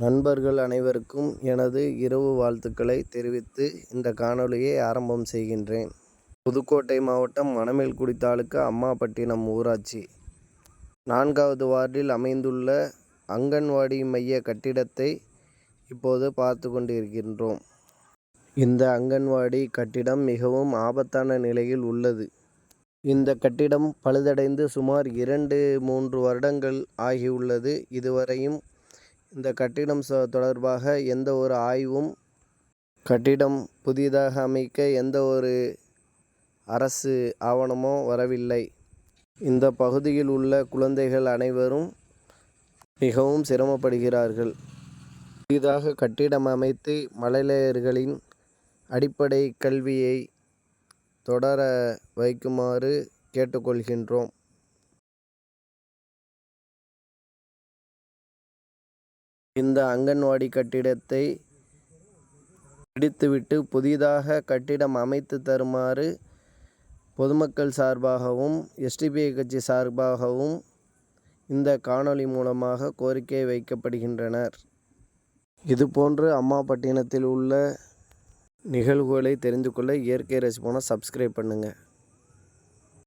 நண்பர்கள் அனைவருக்கும் எனது இரவு வாழ்த்துக்களை தெரிவித்து இந்த காணொளியை ஆரம்பம் செய்கின்றேன். புதுக்கோட்டை மாவட்டம் மணமேல்குடி தாலுகா அம்மாபட்டினம் ஊராட்சி 4வது வார்டில் அமைந்துள்ள அங்கன்வாடி மைய கட்டிடத்தை இப்போது பார்த்து கொண்டிருக்கின்றோம். இந்த அங்கன்வாடி கட்டிடம் மிகவும் ஆபத்தான நிலையில் உள்ளது. இந்த கட்டிடம் பழுதடைந்து சுமார் 2-3 வருடங்கள் ஆகியுள்ளது. இதுவரையும் இந்த கட்டிடம் தொடர்பாக எந்த ஒரு ஆய்வும், கட்டிடம் புதிதாக அமைக்க எந்த ஒரு அரசு ஆவணமோ வரவில்லை. இந்த பகுதியில் உள்ள குழந்தைகள் அனைவரும் மிகவும் சிரமப்படுகிறார்கள். புதிதாக கட்டிடம் அமைத்து மழலையர்களின் அடிப்படை கல்வியை தொடர வைக்குமாறு கேட்டுக்கொள்கின்றோம். இந்த அங்கன்வாடி கட்டிடத்தை இடித்துவிட்டு புதிதாக கட்டிடம் அமைத்து தருமாறு பொதுமக்கள் சார்பாகவும் எஸ்டிபிஐ கட்சி சார்பாகவும் இந்த காணொளி மூலமாக கோரிக்கை வைக்கப்படுகின்றனர். இதுபோன்று அம்மாபட்டினத்தில் உள்ள நிகழ்வுகளை தெரிந்து கொள்ள இயற்கை ரசிப்போன சப்ஸ்கிரைப் பண்ணுங்கள்.